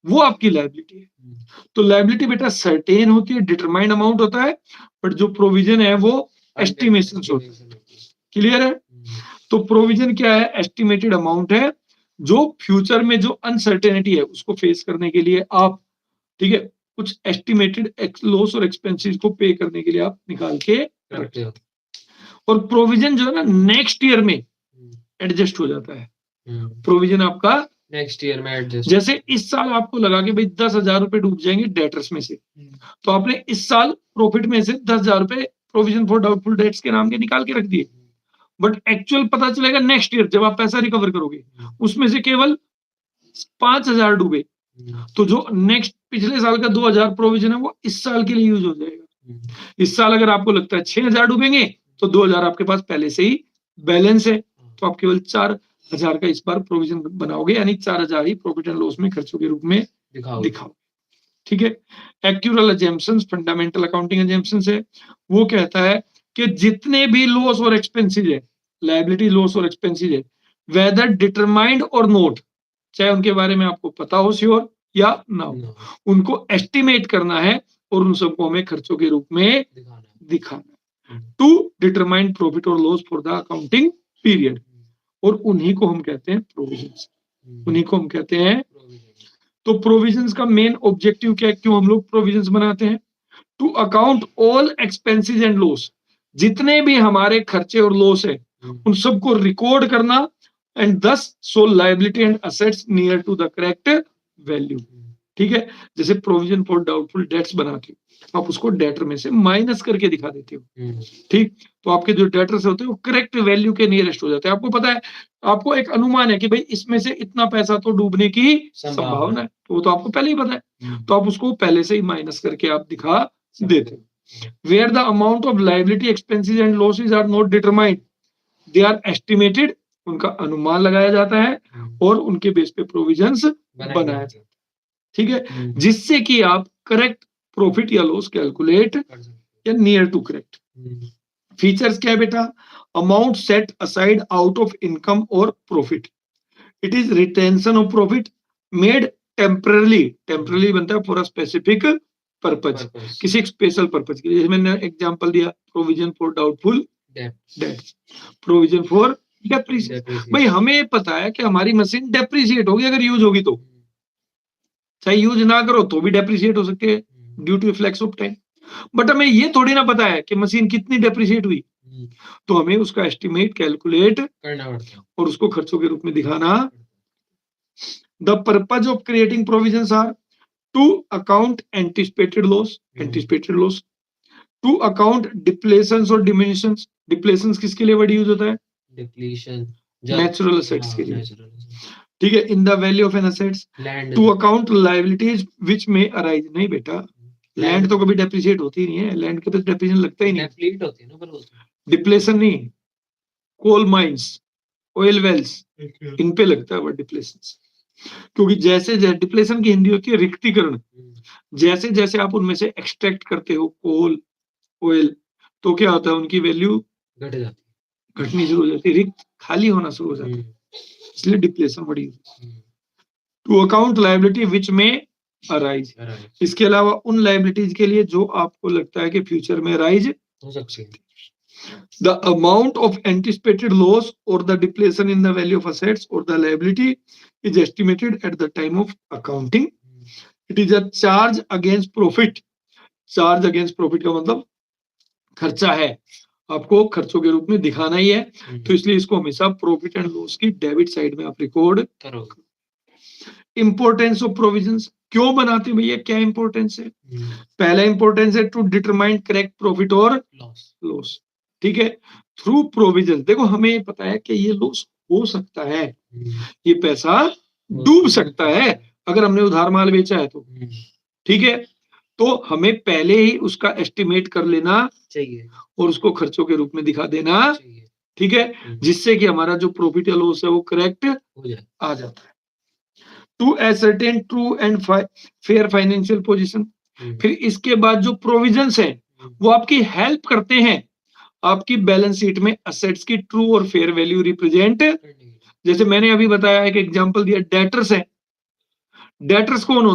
वो आपकी लायबिलिटी है। तो लायबिलिटी बेटा सर्टेन होती है, डिटरमाइंड अमाउंट होता है, बट जो प्रोविजन है वो एस्टिमेशन होता है। क्लियर है? तो प्रोविजन क्या है? एस्टिमेटेड अमाउंट है जो फ्यूचर में जो अनसर्टेनिटी है उसको फेस करने के लिए आप, ठीक है, कुछ एस्टिमेटेड लॉस और एक्सपेंसेस को पे करने के लिए आप निकाल के रखते हो। और प्रोविजन जो है ना नेक्स्ट ईयर में एडजस्ट हो जाता है। प्रोविजन आपका नेक्स्ट ईयर में एडजस्ट, जैसे इस साल आपको लगा कि भाई 10,000 रुपए डूब जाएंगे डेटर्स में से, तो आपने इस साल प्रॉफिट में से 10,000 रुपए प्रोविजन फॉर डाउटफुल डेट्स के नाम के निकाल के रख दिए, बट एक्चुअल पता चलेगा नेक्स्ट ईयर जब आप पैसा रिकवर करोगे उसमें से केवल 5,000 डूबे, तो जो नेक्स्ट पिछले साल का 2,000 प्रोविजन है वो इस साल के लिए यूज हो जाएगा। इस साल अगर आपको लगता है 6,000 डूबेंगे तो 2,000 आपके पास पहले से ही बैलेंस है, तो आप केवल 4,000 का इस बार प्रोविजन बनाओगे, यानी 4,000 ही प्रॉफिट एंड लॉस में खर्चों के रूप में दिखाओ। ठीक है। Accrual assumptions fundamental accounting assumptions है, वो कहता है कि जितने भी लॉस और एक्सपेंसेस है, लायबिलिटी लॉस और एक्सपेंसेस है, वेदर डिटरमाइंड और नोट, चाहे उनके बारे में आपको पता हो श्योर या ना हो, उनको एस्टिमेट करना है और उन सबको हमें खर्चों के रूप में दिखाना टू डिटरमाइन प्रॉफिट और loss for the accounting period, और उन्हीं को हम कहते हैं प्रोविजंस, उन्हीं को हम कहते हैं। तो प्रोविजंस का मेन ऑब्जेक्टिव क्या है, क्यों हम लोग प्रोविजंस बनाते हैं? To account all expenses and loss, जितने भी हमारे खर्चे और लॉस है उन सबको रिकॉर्ड करना, and thus so liability and assets near to the correct value. ठीक है, जैसे प्रोविजन फॉर डाउटफुल डेट्स बनाते हो, आप उसको डेटर में से माइनस करके दिखा देते हो, ठीक, तो आपके जो डेटर्स होते हैं वो करेक्ट वैल्यू के नियरेस्ट हो जाते हैं। आपको पता है, आपको एक अनुमान है कि भाई इसमें से इतना पैसा तो डूबने की संभावना है, तो वो तो आपको पहले ही पता है, तो आप उसको पहले से ही माइनस करके आप दिखा देते हो। Where the amount of liability expenses and losses are not determined, they are estimated, उनका अनुमान लगाया जाता है और उनके बेस पे प्रोविजंस बनाया जाता है। ठीक है, जिससे कि आप करेक्ट प्रॉफिट या लॉस कैलकुलेट या नियर टू करेक्ट। फीचर्स क्या है बेटा? Amount set aside out of income और profit, it is retention of profit made temporarily, temporarily बनता है फॉर अ स्पेसिफिक पर्पज, किसी स्पेशल पर्पज के लिए। जैसे मैंने एग्जांपल दिया, provision for doubtful debts, provision for depreciation. भाई हमें पता है कि हमारी मशीन डेप्रिसिएट होगी अगर यूज होगी, तो चाहे यूज ना करो तो भी डेप्रिसिएट हो सकती है due to flux of time, but हमें ये थोड़ी ना पता है कि मशीन कितनी डेप्रिसिएट हुई, तो हमें उसका एस्टिमेट कैलकुलेट करना पड़ता है और उसको खर्चों के रूप में दिखाना। The purpose of creating provisions are to account anticipated loss, anticipated loss, to account depletions और डिमिनिशंस, डिप्लेशंस किसके लिए वर्ड यूज होता है? डिप्लीशन नेचुरल असेट्स के लिए, ठीक है, in the value of an assets, to account liabilities which may arise. नहीं बेटा, लैंड तो कभी डेप्रिशिएट होती ही नहीं है, लैंड के तो डेप्रिसिएशन लगता ही नहीं, डेप्लीट होती है ना, पर डिप्लेशन नहीं, कोल माइंस, ऑयल वेल्स, इन पे लगता है वर्ड डिप्लेशन, क्योंकि जैसे डिप्लेशन की हिंदी होती है रिक्तीकरण, जैसे जैसे आप उनमें से एक्सट्रैक्ट करते हो कोल ऑयल, तो क्या होता है, उनकी वैल्यू घट जाती है, घटनी शुरू हो जाती है, रिक्त खाली होना शुरू हो जाता है, इसलिए डिप्लेशन बड़ी। टू अकाउंट लायबिलिटी विच में अराइज, इसके अलावा उन लायबिलिटीज के लिए जो आपको लगता है कि फ्यूचर में अराइज हो सकती है। The amount of anticipated loss or the depletion in the value of assets or the liability is estimated at the time of accounting. It is a charge against profit. Charge against profit का मतलब खर्चा है, आपको खर्चों के रूप में दिखाना ही है, तो इसलिए इसको हमेशा प्रॉफिट एंड लॉस की डेबिट साइड में आप रिकॉर्ड करोगे। इंपॉर्टेंस ऑफ प्रोविजंस, क्यों बनाते हैं भैया, क्या इंपॉर्टेंस है? पहला इंपॉर्टेंस है टू डिटरमाइन करेक्ट प्रॉफिट और लॉस, ठीक है, थ्रू प्रोविजन। देखो हमें पता है कि ये लॉस हो सकता है, ये पैसा डूब सकता है अगर हमने उधार माल बेचा है तो, ठीक है, तो हमें पहले ही उसका एस्टिमेट कर लेना चाहिए और उसको खर्चों के रूप में दिखा देना चाहिए, ठीक है, जिससे कि हमारा जो प्रॉफिट या लॉस है वो करेक्ट आ जाता है। To ascertain true and fair financial position, फिर इसके बाद जो प्रोविजंस हैं वो आपकी हेल्प करते हैं आपकी बैलेंस शीट में असेट्स की ट्रू और फेयर वैल्यू रिप्रेजेंट। जैसे मैंने अभी बताया, एक एग्जांपल दिया, डेटर्स है, डेटर्स कौन होते हैं?